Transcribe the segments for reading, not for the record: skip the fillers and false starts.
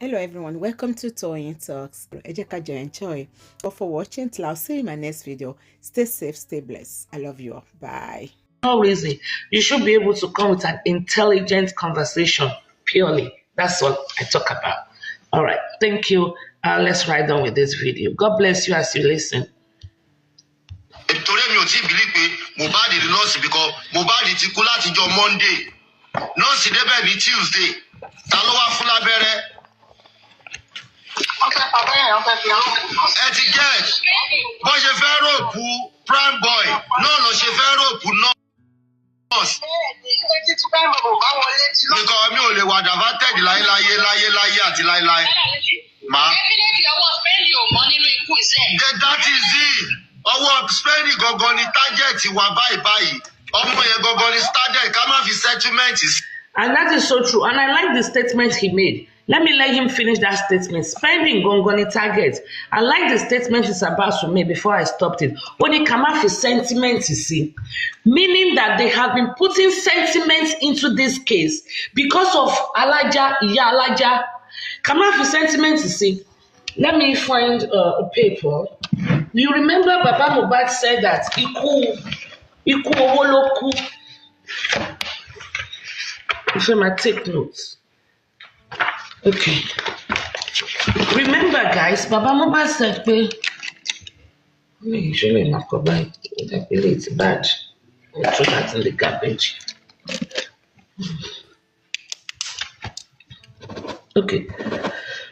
Hello everyone, welcome to Toyeen Talks. Ẹ jẹ́ ká jọ enjoy. But for watching till I'll see you in my next video. Stay safe, stay blessed. I love you all. Bye. No reason. You should be able to come with an intelligent conversation purely. That's what I talk about. All right. Thank you. Let's ride on with this video. God bless you as you listen. Torí mi ò tí believe pé Mohbad di nọ́ọ̀sì because Mohbad ti kú láti jọ Monday. Nọ́ọ̀sì débẹ̀ ní Tuesday. Ta ló wá fún lábẹ́rẹ́? Ẹ ti get bó ṣe fẹ́ ròpù prime boy náà ló ṣe fẹ́ ròpù nọ́ọ̀sì. Because mi ò lè wà dàvátẹ́ẹ̀dì láyé àti láéláé. That is it. Ọwọ́ spending gangan ni target wa báyìí. Ọmọ yẹn gangan ni started ká má fi settlement. And that is so true. And I like the statement he made. Let me let him finish that statement. Spending gongoni target. I like the statement he's about to make before I stopped it. When it come out for sentiment, you see, meaning that they have been putting sentiments into this case because of Alaja, Alaja. Come out for sentiment, you see. Let me find a paper. You remember Baba Mohbad said that Iku Owoloku. If I might take notes. Okay. Remember, guys, Baba Mohbad said, usually not go by. It's bad. I'll throw that in the garbage. Okay.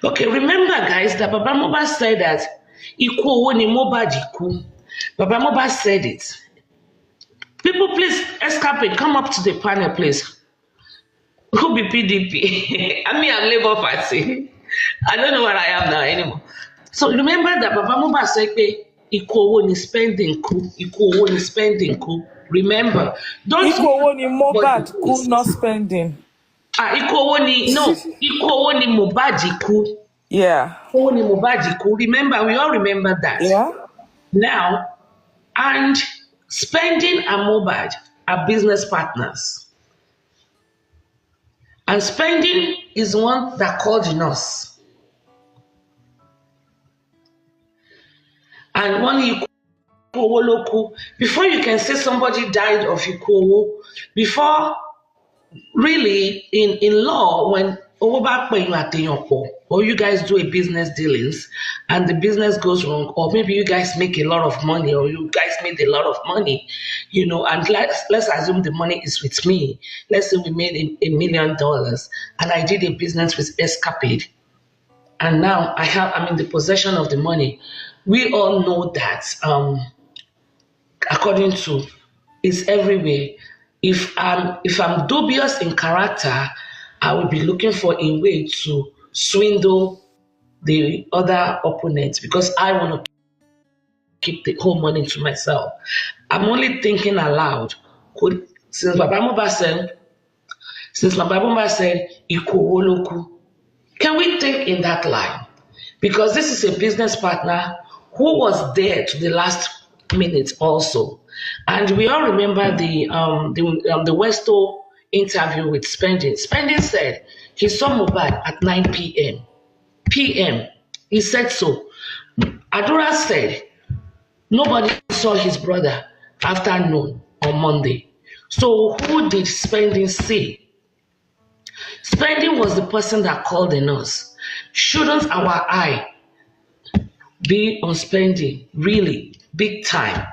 Okay, remember, guys, that Baba Mohbad said that Iku owo ni Mohbad iku. Baba Mohbad said it. People, please escape. Come up to the panel, please. Who be PDP? I mean, I'm Labour Party. I don't know where I am now anymore. So remember that Baba Mohbad said, Iku owo ni spending ku. Iku owo ni spending ku. Remember. Don't Iku owo ni Mohbad ku, not spending. Iku owo ni, no. Iku owo ni Mohbad iku. Yeah. Iku owo ni Mohbad iku. Remember, we all remember that. Yeah. Now, and spending and Mohbad are business partners. And spending is one that called in us. And one Ikuowoloku, before you can say somebody died of Ikuowo, before really in law, when or you guys do a business dealings and the business goes wrong, or maybe you guys make a lot of money, or you guys made a lot of money, you know, and let's assume the money is with me. Let's say we made $1 million and I did a business with Escapade, and now I'm in the possession of the money. We all know that according to it's everywhere. If I'm dubious in character, I will be looking for a way to swindle the other opponents because I want to keep the whole money to myself. I'm only thinking aloud. Since my Bible said, Iku Owoloku, can we think in that line? Because this is a business partner who was there to the last minute also. And we all remember the Westo interview with Spending. Spending said he saw Mohbad at 9 p.m. He said so. Adura said nobody saw his brother after noon on Monday. So who did Spending see? Spending was the person that called the nurse. Shouldn't our eye be on Spending really big time?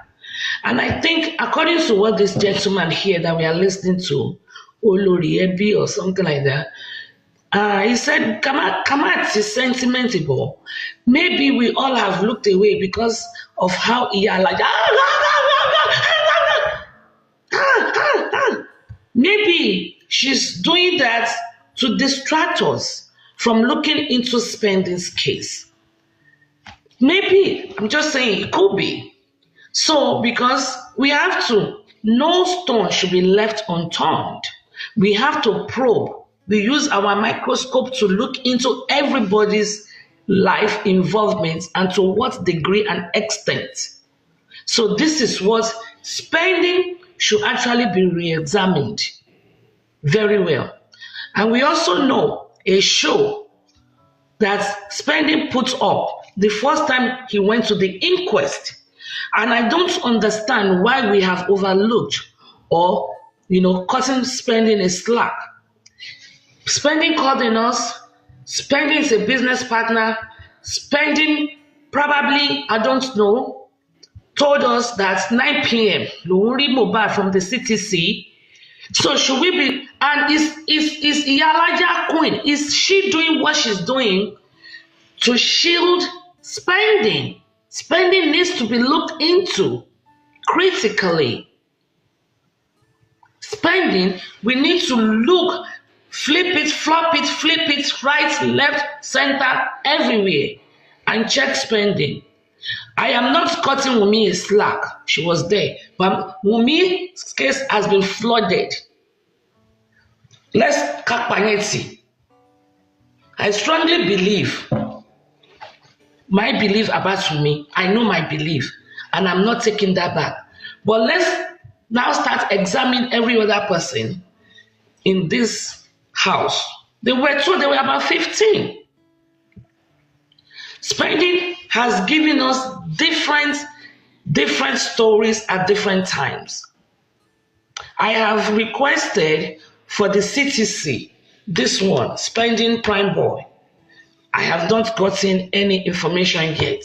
And I think according to what this gentleman here that we are listening to, Olori Ebi or something like that, he said, Kamat is sentimentable. Maybe we all have looked away because of how he like. Maybe she's doing that to distract us from looking into Spending's case. Maybe, I'm just saying, it could be. So, because we have to, no stone should be left unturned. We have to probe. We use our microscope to look into everybody's life involvement and to what degree and extent. So this is what Spending should actually be that spending put up the first time he went to the inquest. And I don't understand why we have overlooked or, cutting spending a slack. Spending called in us, spending is a business partner, spending probably, I don't know, told us that 9 p.m. Loro Mohbad from the CTC. So should we be, and is Iyalaja Queen, is she doing what she's doing to shield spending? Spending needs to be looked into critically. Spending, we need to look, flip it, right, left, center, everywhere, and check spending. I am not cutting Wunmi a slack. She was there. But Wunmi's case has been flooded. Let's Kakpanyeti. I strongly believe, my belief about Wunmi, I know my belief, and I'm not taking that back. But let's now start examining every other person in this house. They were told they were about 15. Spending has given us different stories at different times. I have requested for the CTC, this one, Spending Prime Boy. I have not gotten any information yet.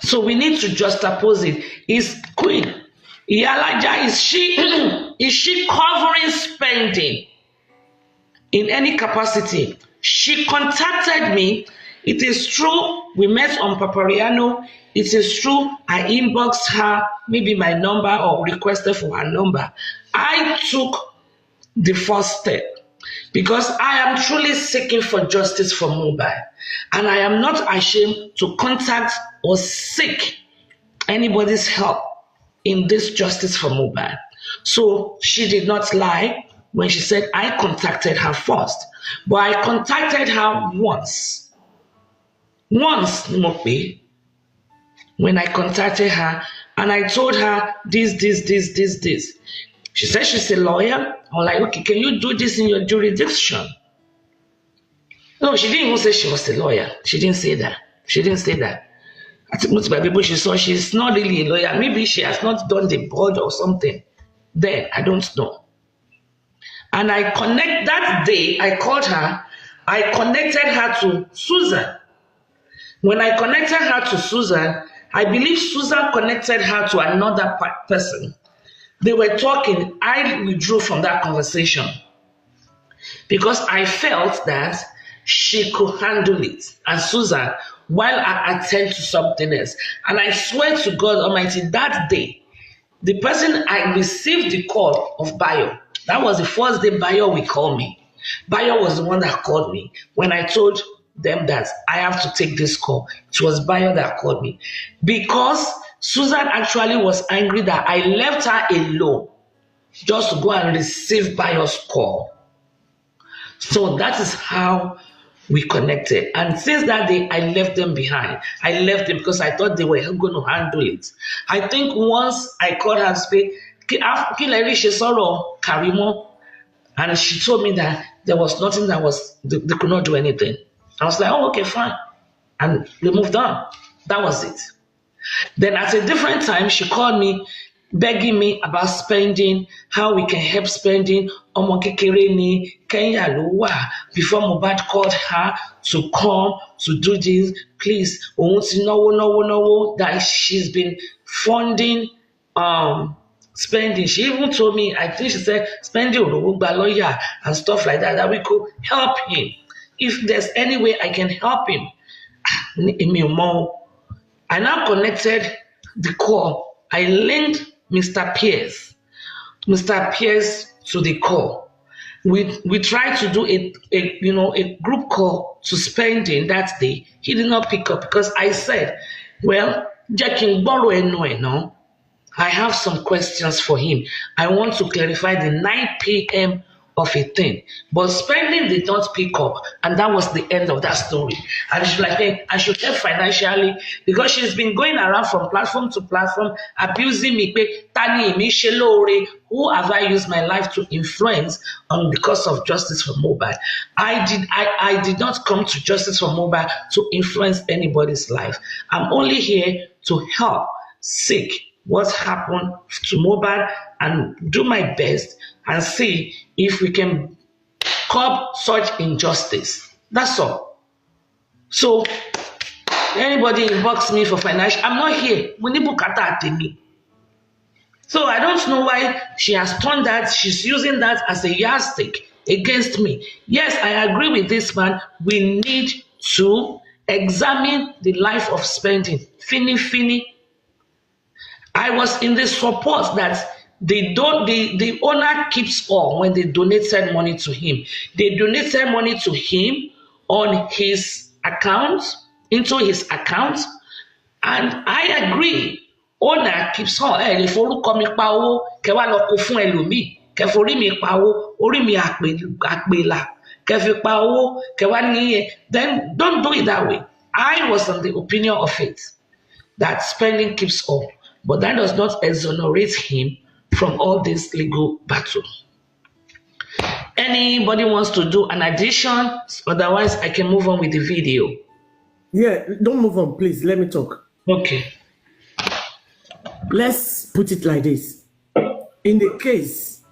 So we need to juxtapose it. Is Queen Iyalaja, is she covering spending in any capacity? She contacted me. It is true, we met on Papariano. It is true, I inboxed her, maybe my number or requested for her number. I took the first step because I am truly seeking for justice for Mohbad. And I am not ashamed to contact or seek anybody's help in this justice for Mohbad. So she did not lie when she said I contacted her first. But I contacted her once. Once, Mope, when I contacted her and I told her this. She said she's a lawyer. I'm like, okay, can you do this in your jurisdiction? No, she didn't even say she was a lawyer. She didn't say that. I think most of the people she saw, she's not really a lawyer. Maybe she has not done the board or something. Then, I don't know. And that day, I called her. I connected her to Susan. When I connected her to Susan, I believe Susan connected her to another person. They were talking. I withdrew from that conversation because I felt that she could handle it. And Susan, while I attend to something else, and I swear to God Almighty, that day, the person I received the call of Bayo, that was the first day Bayo will call me. Bayo was the one that called me when I told them that I have to take this call. It was Bayo that called me because Susan actually was angry that I left her alone just to go and receive Bayo's call. So that is how we connected. And since that day, I left them behind. I left them because I thought they were going to handle it. I think once I called her and said, Karimo, and she told me that there was nothing they could not do anything. I was like, oh, okay, fine. And they moved on. That was it. Then at a different time, she called me, begging me about spending, how we can help spending. Omo kekere ni Kenya lo wa. Before Mohbad called her to come to do this, please, that she's been funding spending. She even told me, I think she said, spending lawyer and stuff like that we could help him. If there's any way I can help him. I now connected the call. I linked Mr. Pierce to the call. We tried to do a group call to spending that day. He did not pick up because I said, well, Jackie borrow no. I have some questions for him. I want to clarify the 9 p.m. of a thing. But spending did not pick up, and that was the end of that story. And she's like, hey, I should help financially because she's been going around from platform to platform abusing me. Tani emi se lore. Who have I used my life to influence on because of Justice for Mohbad? I did not come to Justice for Mohbad to influence anybody's life. I'm only here to help seek what happened to Mohbad and do my best and see if we can curb such injustice. That's all. So anybody inbox me for financial, I'm not here. We need bukata atemi. So I don't know why she has turned that, she's using that as a yardstick against me. Yes, I agree with this man. We need to examine the life of spending. Fini. I was in the support that the owner keeps all when they donated money to him. They donated money to him on his account, into his account, and I agree. Owner keeps all. Lè forúkọ mi pa owó, kẹ́ wá lọ kó fún ẹlòmíì, kẹ́ forí mi pa owó, orí mi àpèlà, kẹ́ fi pa owó, kẹ́ wá níyẹn. Then don't do it that way. I was on the opinion of it that spending keeps all. But that does not exonerate him from all this legal battle. Anybody wants to do an addition? Otherwise, I can move on with the video. Yeah, don't move on, please. Let me talk. Okay. Let's put it like this. In the case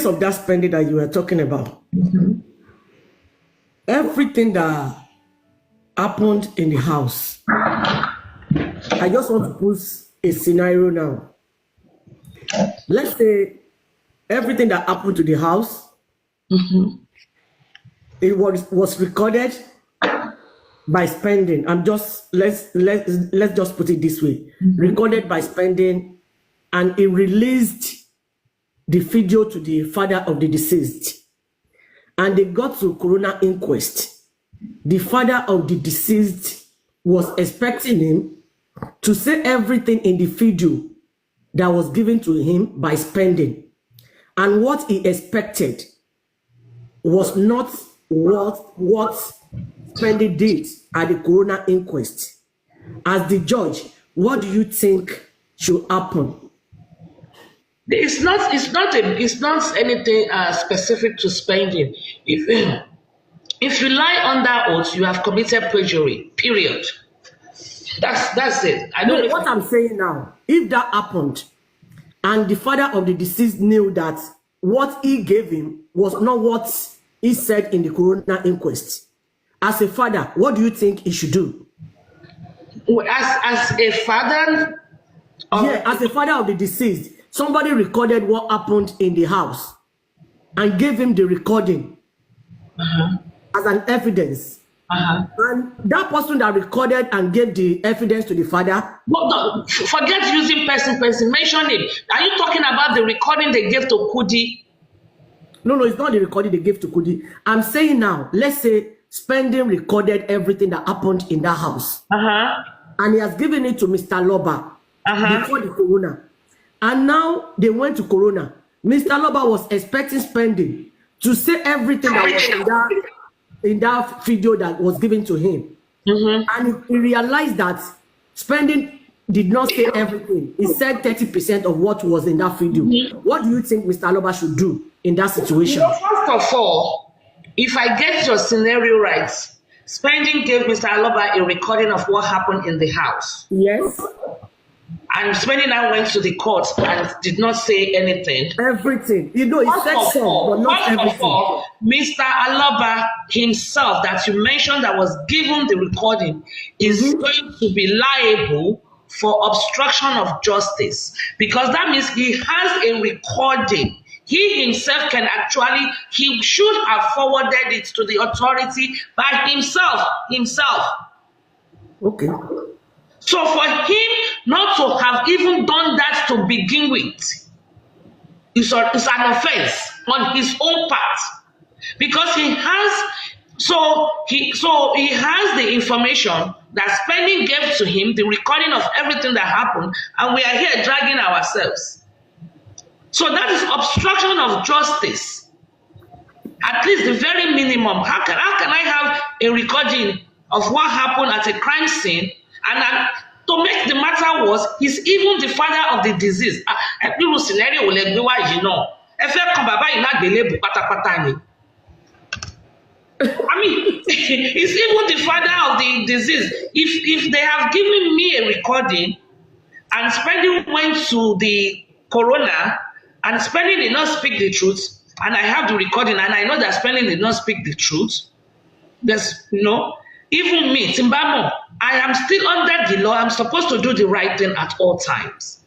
of that spending that you were talking about, everything that happened in the house, I just want to put a scenario now. Let's say everything that happened to the house, it was recorded by spending. Let's just put it this way. Recorded by spending, and it released the video to the father of the deceased. And they got to coroner inquest. The father of the deceased was expecting him to say everything in the video that was given to him by spending. And what he expected was not what spending did at the coroner inquest. As the judge, what do you think should happen? It's not anything specific to spending. If you lie under oath, you have committed perjury. Period. That's it. I don't know what I'm saying now. If that happened, and the father of the deceased knew that what he gave him was not what he said in the coroner inquest, as a father, what do you think he should do? As a father? As a father of the deceased, somebody recorded what happened in the house and gave him the recording as an evidence. And that person that recorded and gave the evidence to the father. No, forget using person. Mention it. Are you talking about the recording they gave to Kudi? No, it's not the recording they gave to Kudi. I'm saying now, let's say spending recorded everything that happened in that house. And he has given it to Mr. Loba before the coroner. And now they went to coroner. Mr. Loba was expecting spending to say everything that was in that video that was given to him. And he realized that spending did not say everything. He said 30% of what was in that video. What do you think Mr. Loba should do in that situation? First of all, if I get your scenario right, spending gave Mr. Loba a recording of what happened in the house. Yes. And spending now went to the court and did not say anything. Everything. You know, he said some, but not everything. All, Mr. Aloba himself, that you mentioned, that was given the recording, is going to be liable for obstruction of justice. Because that means he has a recording. He himself can actually, he should have forwarded it to the authority by himself. Okay. So for him not to have even done that to begin with is an offense on his own part, because he has the information that spending gave to him, the recording of everything that happened, and we are here dragging ourselves. So that is obstruction of justice. At least the very minimum. How can I have a recording of what happened at a crime scene? And to make the matter worse, he's even the father of the disease. Irú scenario wo lẹ gbé wá yìí náà? Ẹ fẹ́ kan bàbá yìí lágbélébùú pátápátá ni. I mean, he's even the father of the disease. If they have given me a recording and Spending went to the coroner and Spending did not speak the truth, and I have the recording and I know that Spending did not speak the truth, there's even me, Timbamo, I am still under the law. I'm supposed to do the right thing at all times.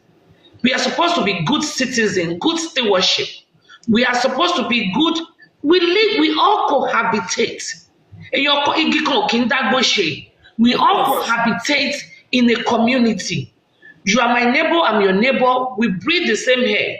We are supposed to be good citizens, good stewardship. We are supposed to be good. We all cohabitate. We all cohabitate in a community. You are my neighbor, I'm your neighbor. We breathe the same air.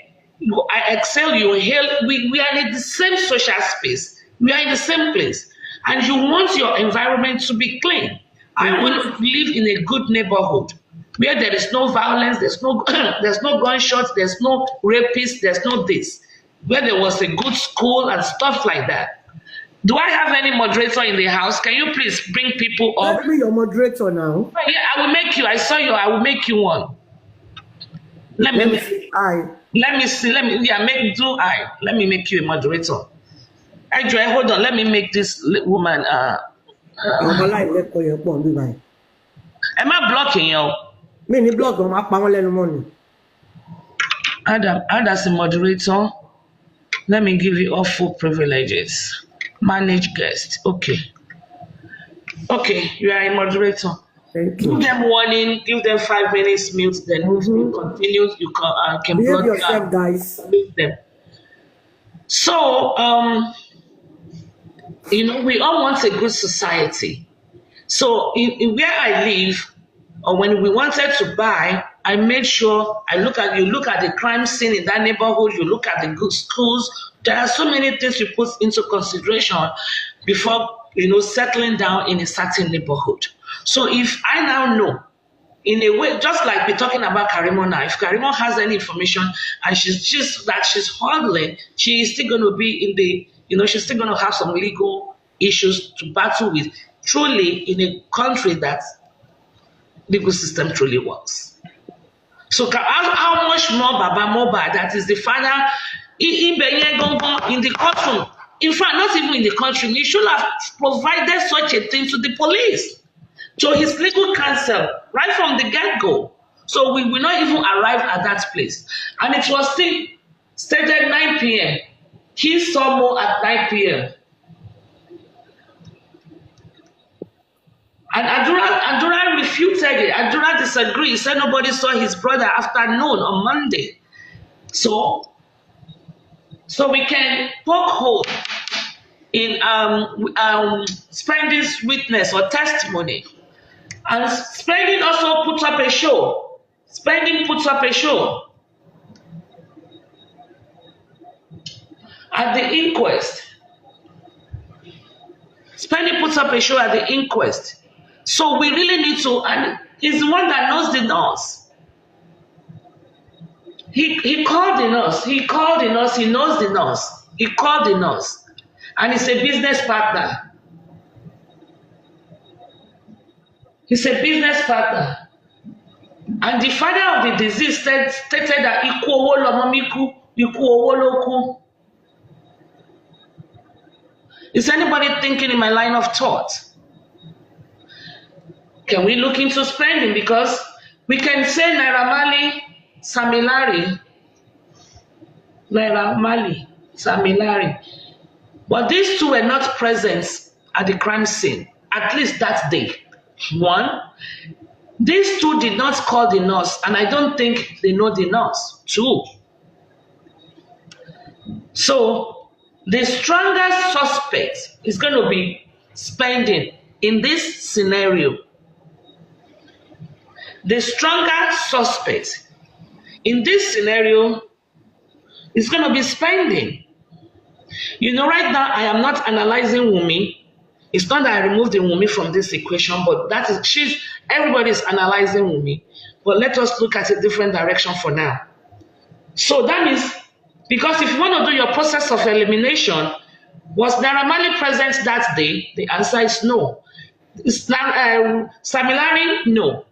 I exhale, you inhale. We are in the same social space. We are in the same place. And you want your environment to be clean. I want to live in a good neighborhood where there is no violence, there's no there's no gunshots, there's no rapists, there's no this. Where there was a good school and stuff like that. Do I have any moderator in the house? Can you please bring people up? Let me your moderator now. Yeah, I will make you. I saw you. I will make you one. Let me see. Let me make you a moderator. Actually, hold on. Let me make this woman. Am I blocking you? Me block on my Adam, as a moderator, let me give you all full privileges. Manage guest. Okay. Okay, you are a moderator. Thank you. Give them warning, give them 5 minutes mute, then if you continue, you can block yourself, guys. Mute them. So, we all want a good society. So, in where I live, or when we wanted to buy, I made sure you look at the crime scene in that neighborhood, you look at the good schools. There are so many things you put into consideration before settling down in a certain neighborhood. So if I now know, in a way, just like we're talking about Karimo now, if Karimo has any information and she's handling, she is still going to be in the, she's still going to have some legal issues to battle with. Truly, in a country that legal system truly works. So how much more Baba Mohbad, that is the father, in the courtroom, in fact, not even in the country, he should have provided such a thing to the police, to his legal counsel, right from the get-go. So we will not even arrive at that place. And it was still stated 9 p.m. He saw more at 9 p.m. And Adura refuted it. Adura disagreed. He said nobody saw his brother after noon on Monday. So we can poke hole in Spending's witness or testimony. And Spending also puts up a show. Spending puts up a show at the inquest. Spending puts up a show at the inquest. So we really need to, and he's the one that knows the nurse. He called the nurse. He knows the nurse. He called the nurse. And he's a business partner. He's a business partner. And the father of the disease stated that is anybody thinking in my line of thought? Can we look into Spending? Because we can say Naira Marley, Samilari. But these two were not present at the crime scene, at least that day. One, these two did not call the nurse, and I don't think they know the nurse. Two, so the strongest suspect is going to be Spending in this scenario. The strongest suspect in this scenario is going to be Spending. Right now, I am not analyzing Wunmi. It's not that I removed the Wunmi from this equation, but everybody is analyzing Wunmi. But let us look at a different direction for now. So that means Because if you want to do your process of elimination, was Naira Marley present that day? The answer is no. Samilari, no.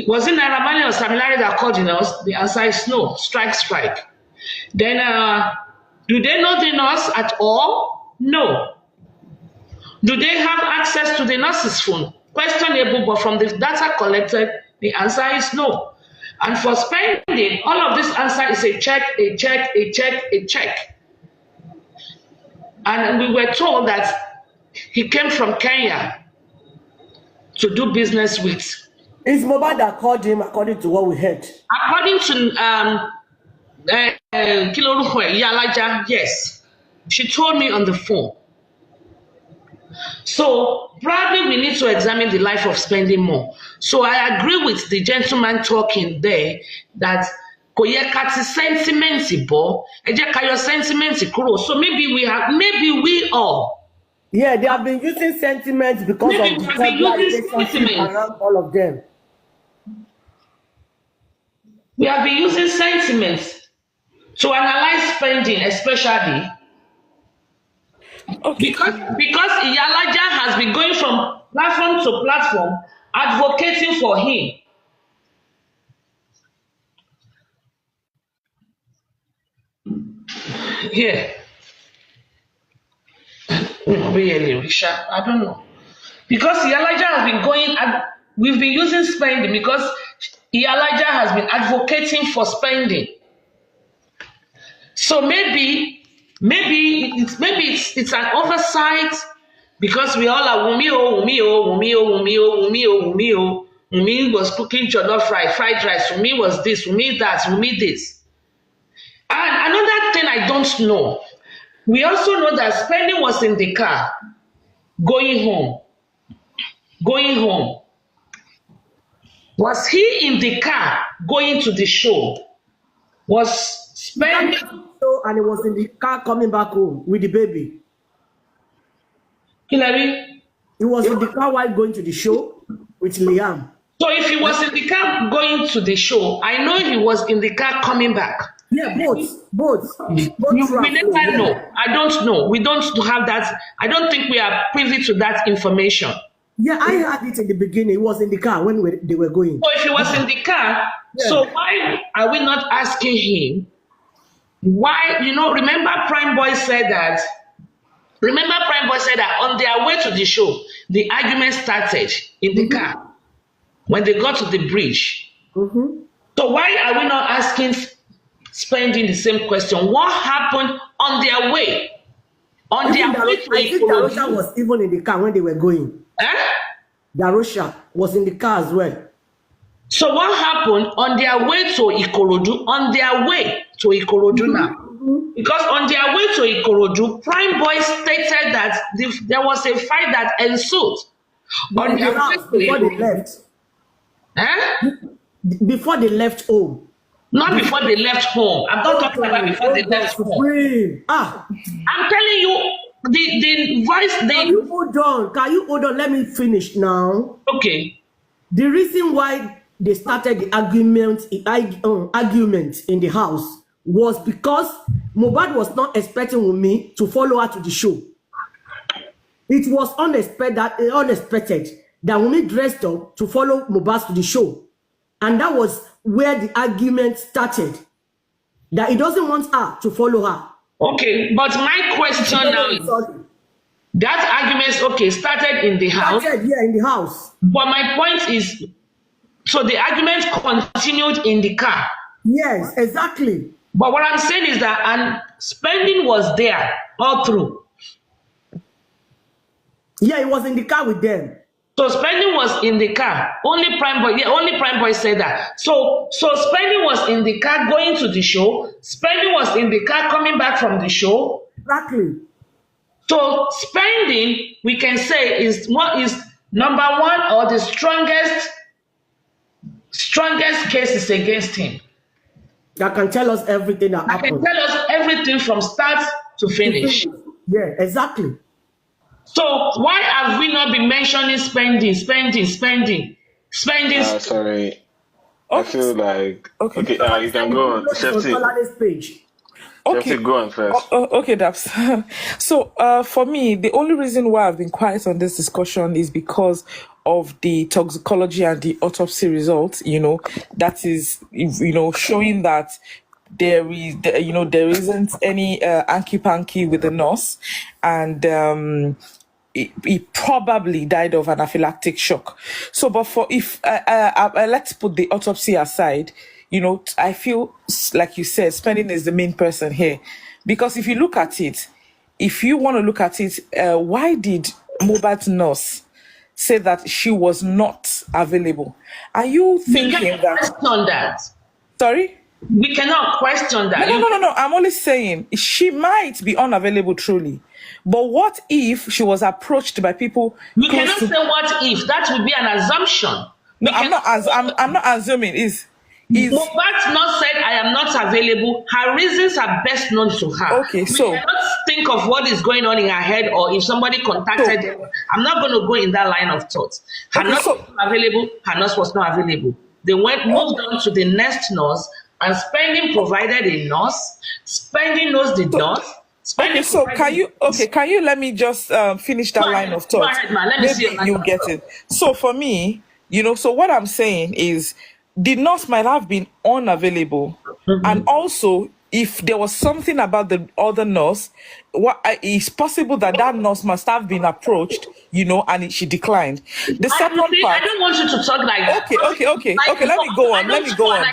Was it Naira Marley or Samilari that called the nurse? The answer is no. Strike. Then, do they know the nurse at all? No. Do they have access to the nurse's phone? Questionable, but from the data collected, the answer is no. And for spending, all of this answer is a check. And we were told that he came from Kenya to do business with. It's Mohbad that called him, according to what we heard. According to Yalaja, yes. She told me on the phone. So probably we need to examine the life of spending more. So I agree with the gentleman talking there that koyekati sentimenti bo eje kayo sentimenti kuro. So maybe we all. Yeah, they have been using sentiments because Maybe of we the have been using relationship sentiments. around all of them. We have been using sentiments to analyze spending, especially because Iyalaja has been going from platform to platform advocating for him. Yeah. Really, Risha, I don't know. Because Iyalaja has been going, we've been using spending because Iyalaja has been advocating for spending. So maybe it's an oversight because we all are Wumi was cooking jollof fried rice. Wumi was this, Wumi that, Wumi this. And another thing I don't know, we also know that spending was in the car going home. Was he in the car going to the show? Was spending? And he was in the car coming back home with the baby. Hillary? He was in the car while going to the show with Liam. So if he was in the car going to the show, I know he was in the car coming back. Yeah, both. We never know. I don't know. We don't have that. I don't think we are privy to that information. Yeah, I had it in the beginning. He was in the car when they were going. So if he was in the car, so why are we not asking him? Why, remember Prime Boy said that on their way to the show, the argument started in the car when they got to the bridge. So why are we not asking spending the same question? What happened on their way? I think Darosha was even in the car when they were going. Darosha was in the car as well. So what happened on their way to Ikorodu? Now. Because on their way to Ikorodu, Prime Boy stated that there was a fight that ensued. On their before they left. Before they left home. Not before they left home. I'm not talking about before they left home. I'm telling you, the voice they... Can you hold on? Let me finish now. Okay. The reason why they started the argument in the house was because Mohbad was not expecting Wunmi to follow her to the show. It was unexpected that Wunmi dressed up to follow Mohbad to the show. And that was where the argument started. That he doesn't want her to follow her. Okay, but my question now is, that argument, started in the house. In the house. But my point is, so the argument continued in the car. Yes, exactly. But what I'm saying is that spending was there all through. Yeah, he was in the car with them. So spending was in the car. Only Prime Boy said that. So spending was in the car going to the show. Spending was in the car coming back from the show. Exactly. So spending, we can say, is number one or the strongest cases against him. That can tell us everything that happened. Can tell us everything from start to finish. Yeah, exactly. So why have we not been mentioning spending? Sorry. I feel like you can go on. Okay. Go on first. Okay, Daps. So, for me, the only reason why I've been quiet on this discussion is because of the toxicology and the autopsy results. That is, showing that there isn't any hanky-panky with the nurse, and he probably died of anaphylactic shock. So, but let's put the autopsy aside. I feel like you said, Spending is the main person here, because if you look at it, if you want to look at it, why did Mohbad's nurse say that she was not available? Are you thinking cannot question that. Sorry? We cannot question that. No. I'm only saying she might be unavailable truly. But what if she was approached by people? We cannot say what if. That would be an assumption. No, I'm not assuming. Mohbad's not said I am not available. Her reasons are best known to her. Okay, we cannot think of what is going on in her head, or if somebody contacted her. I'm not going to go in that line of thought. Her nurse was not available. Her nurse was not available. They moved on to the next nurse, and Spending provided a nurse. Spending knows the nurse. Okay, so can you let me just finish that line of thought? Go ahead, man. Let me see you get it. So for me, so what I'm saying is the nurse might have been unavailable, and also if there was something about the other nurse, it's possible that nurse must have been approached, and she declined. The second part. I don't want you to talk like that. Okay. Let me go on. I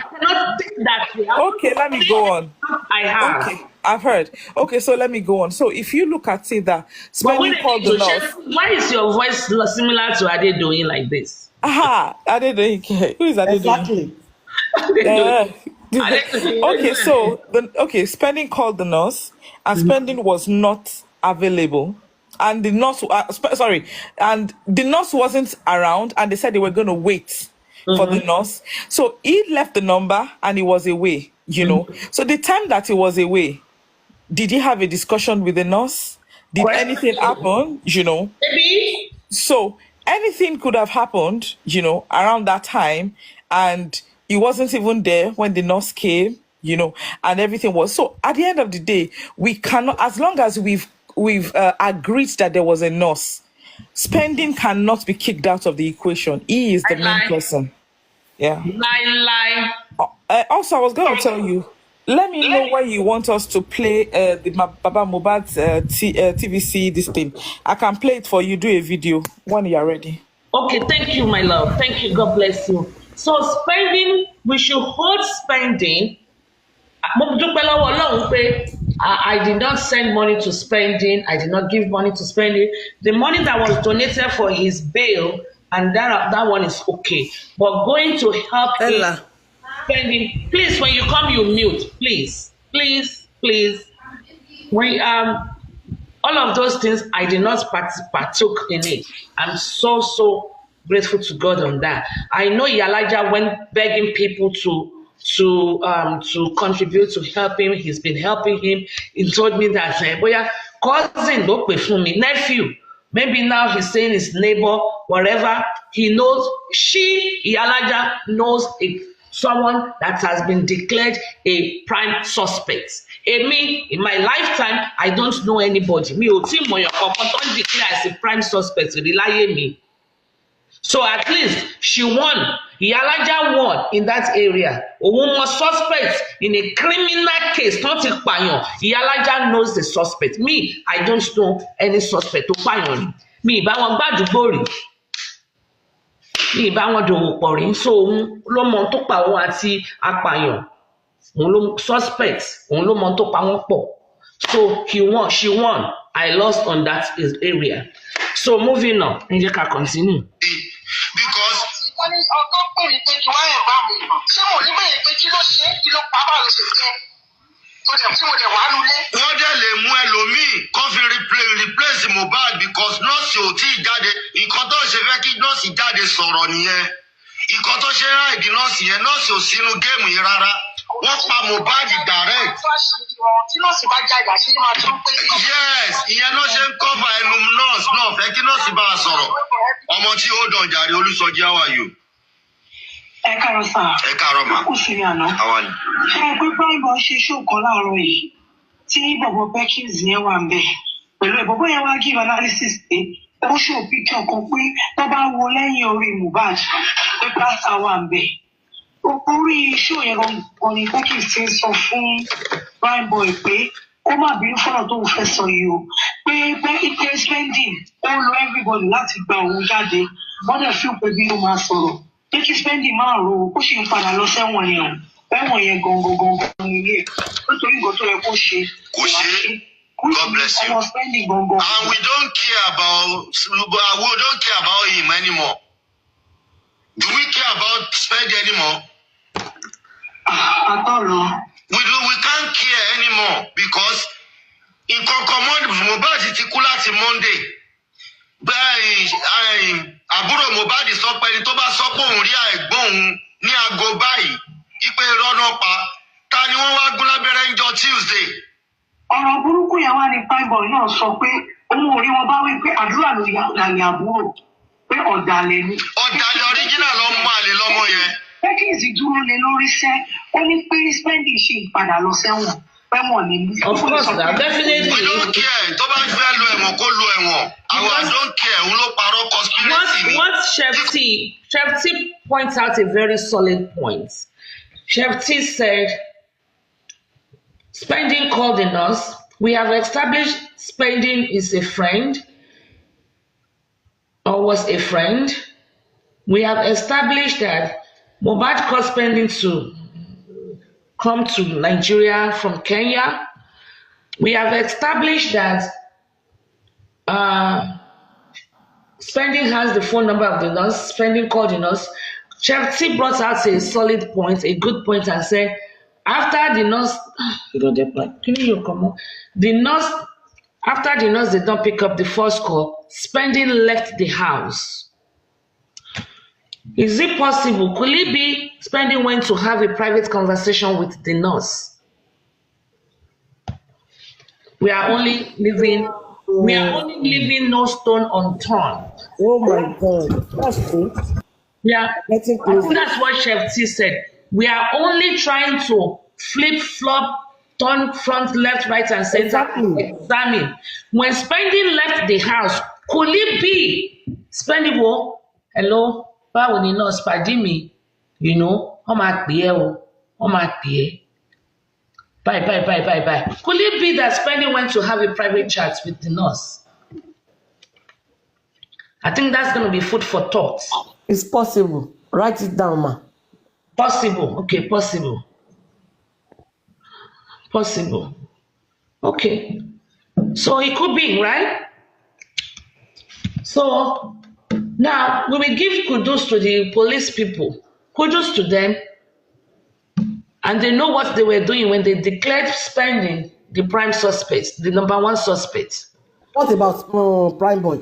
cannot think that way. Okay, let me go on. I have. Okay, I've heard. Okay, so let me go on. So if you look at it, that Spending called the nurse. Why is your voice similar to Ade doing like this? Adedoyin. Who is Adedoyin? Exactly. Okay, Spending called the nurse, and Spending was not available, and the nurse and the nurse wasn't around, and they said they were going to wait for the nurse. So he left the number and he was away, So the time that he was away, did he have a discussion with the nurse? Did anything happen? Maybe. So anything could have happened, around that time, and he wasn't even there when the nurse came, and everything was. So at the end of the day, we cannot, as long as we've agreed that there was a nurse, Spending cannot be kicked out of the equation. He is the main person. Yeah. Lie. Also, I was going to tell you, let me know when you want us to play the Baba Mohbad's TVC, this thing. I can play it for you, do a video when you're ready. Okay, thank you, my love. Thank you. God bless you. So Spending, we should hold Spending. I did not send money to Spending. I did not give money to Spending. The money that was donated for his bail, and that one is okay. But going to help him Spending, please, when you come, you mute. Please. We all of those things, I did not partook in it. I'm so grateful to God on that. I know Elijah went begging people to contribute to help him. He's been helping him. He told me that cousin, nephew. Maybe now he's saying his neighbor, whatever. He knows. Elijah knows someone that has been declared a prime suspect. Me, in my lifetime, I don't know anybody. Me, don't declare as a prime suspect. Rely me. So at least she won. Elijah won in that area. A woman suspect in a criminal case, not a payon. Elijah knows the suspect. Me, I don't know any suspect. Me, but one bad glory. Me, but one do worry. So, lo mo to pa won àti apàyàn. Òun ló suspect. Òun ló mo to pa won pọ̀. So he won. She won. I lost on that area. So moving on. Ẹ jẹ́ ká continue. Because wọ́n dẹ̀ lè mú ẹlòmíì kó fi replace Mohbad because nọ́ọ̀sì ò tí ì jáde. Nǹkan tó ṣe fẹ́ kí nọ́ọ̀sì jáde sọ̀rọ̀ nìyẹn. Nǹkan tó ṣe rán ìdí nọ́ọ̀sì yẹn, nọ́ọ̀sì ò sínú géèmù yìí rárá. Wọ́n pa Mohbad direct. Yes, ìyẹn náà ṣe ń cover ẹnu nọ́ọ̀sì náà fẹ́ kí nọ́ọ̀sì bá a sọ̀rọ̀. Ọmọ tí ó dàn jàre Olúsọjí, how are you? Ẹ káàárọ̀ sà. Ẹ káàárọ̀ mà. Kò sí àná. Àwa ni. Ṣé pé Prime Boy ṣe ṣó kan láàárọ̀ yìí? tí bọ̀bọ̀ Perkins yẹn wà ń bẹ̀ pẹ̀lú ẹ̀ bọ̀bọ̀ yẹn wá give analysis pé ó ṣò picture kan pé tó bá wo lẹ́yìn orí Mohbad pé pásítà wà ń bẹ̀. Orí show yẹn gan ni Perkins ti ń sọ fún Prime Boy pé ó má bínú fọ́nà tó ń fẹ́ sọ yìí o pé spending ó lo everybody láti gba òun jáde wọ́n dẹ̀ fi pé bí ó máa sọ̀rọ̀ pé kí spending máa ro ó sì ń padà lọ sẹ́wọ̀n yẹn ẹ̀wọ̀n yẹn gangan nílé nítorí nǹkan tó yẹ kó ṣe kò ṣe. God bless you. And we don't care about him anymore. Do we care about spend anymore? We can't care anymore because in Mohbad ti kú láti Monday. Àbúrò Mohbad sọ pé ẹni tó bá sọ pé òun rí ẹ̀gbọ́n òun ní aago báyìí ipe rọ́nà pa ta ni wọ́n wá gún lábẹ́rẹ́ ńjọ́ Tuesday. Ọ̀rọ̀ burúkú yẹn wá ní Prime Boy náà sọ pé òun ò rí wọn bá wí pé àdúrà ló yà ní àbúrò pé ọ̀dàlẹ̀ ni. Ọ̀dàlẹ̀ original lọ́mọ àlè lọ́mọ yẹn. Perkins dúró lé lórí iṣẹ́ ó ní pé spending ṣì ń padà lọ sẹ́wọ̀n pẹ́wọ̀n ní. Of course na definitely. We don't care tó bá fẹ́ lo ẹ̀wọ̀n kó lo ẹ̀wọ̀n I don't care òun ló parọ́ conspiracy ni. What Chef T points out a very solid point. Chef T said spending called in us. We have established spending is a friend or was a friend. We have established that Mohbad caused spending to come to Nigeria from Kenya. We have established that spending has the phone number of the nurse. Spending called the nurse. Chef T brought out a solid point, a good point, and said, after the nurse, after the nurse did not pick up the first call, spending left the house. Is it possible? Could it be spending went to have a private conversation with the nurse? We are only leaving no stone unturned. Oh my God, that's true. Yeah, I think that's what Chef T said. We are only trying to flip-flop, turn front, left, right, and center. Exactly. Examine. When spending left the house, could it be spending? Hello, báwo ni nurse pàdé mi? You know, wọ́n máa pè é o, wọ́n máa pè é. Bye. Could it be that spending went to have a private chat with the nurse? I think that's going to be food for thought. It's possible. Write it down, ma. Possible. Okay, possible. Okay. So it could be, right? So now we will give kudos to the police people. Kudos to them. And they know what they were doing when they declared spending the prime suspect, the number one suspect. What about Prime Boy?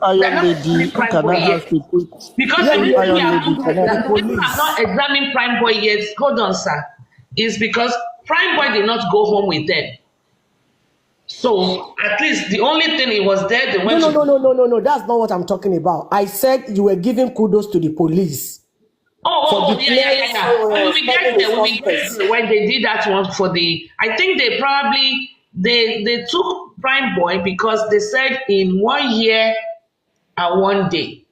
Iron Lady, can I ask you? Because the reason we have not examined Prime Boy yet, hold on, sir, is because Prime Boy did not go home with them. So at least the only thing he was there, they went No. That's not what I'm talking about. I said you were giving kudos to the police. Yeah. We get there when they did that one for the. I think they probably they took Prime Boy because they said in 1 year and 1 day.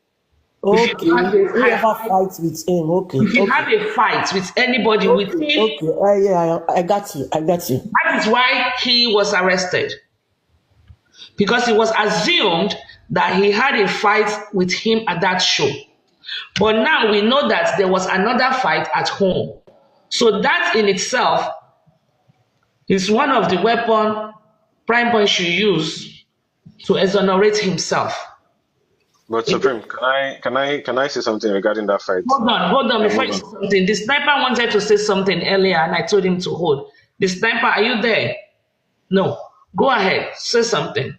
Okay. Whoever fights with him. Okay. If you have a fight with anybody with him. Okay. Yeah, I got you. That is why he was arrested. Because it was assumed that he had a fight with him at that show. But now we know that there was another fight at home. So that in itself is one of the weapons Prime Boy should use to exonerate himself. But Supreme, can I say something regarding that fight? Hold on before you say something. The sniper wanted to say something earlier and I told him to hold. The sniper, are you there? No. Go ahead, say something.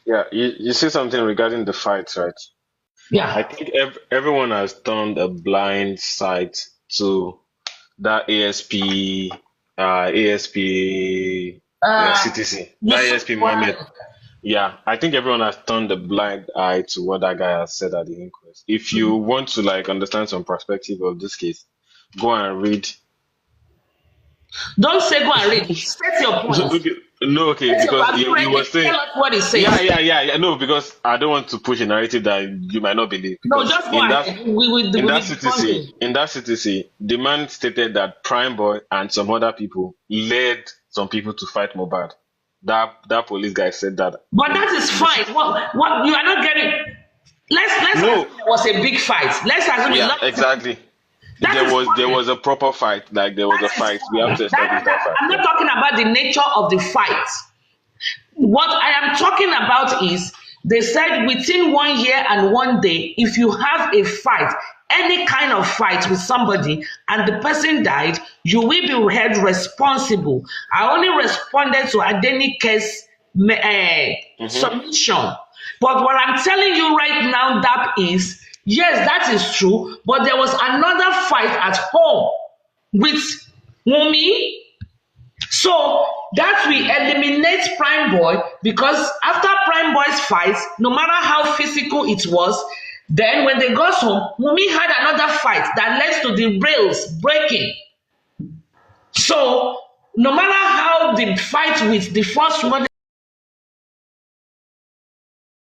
Yeah, you say something regarding the fight, right? Yeah. I think everyone has turned a blind sight to that ASP CTC, that ASP Mohammed. Yeah, I think everyone has turned a blind eye to what that guy has said at the inquest. If you want to understand some perspective of this case, go and read Don't say go and read. State your point. Okay. No, okay, State your because point. you were saying, Tell us what it says. yeah. No, because I don't want to push a narrative that you might not believe. No, Because just go ahead. in that CTC, the man stated that Prime Boy and some other people led some people to fight Mohbad. That police guy said that. But that is fine. What you are not getting. Let's No. assume there was a big fight. Let's assume a Yeah, lot. exactly. There was a proper fight. Like there was a fight. We have to establish that fight. I'm not talking about the nature of the fight. What I am talking about is they said within 1 year and 1 day, if you have a fight, any kind of fight with somebody and the person died, you will be held responsible. I only responded to Adenike's submission. But what I'm telling you right now, that is, yes, that is true, but there was another fight at home with Wumi. So that we eliminate Prime Boy, because after Prime Boy's fight, no matter how physical it was, then when they got home, Wumi had another fight that led to the rails breaking. So no matter how the fight with the first one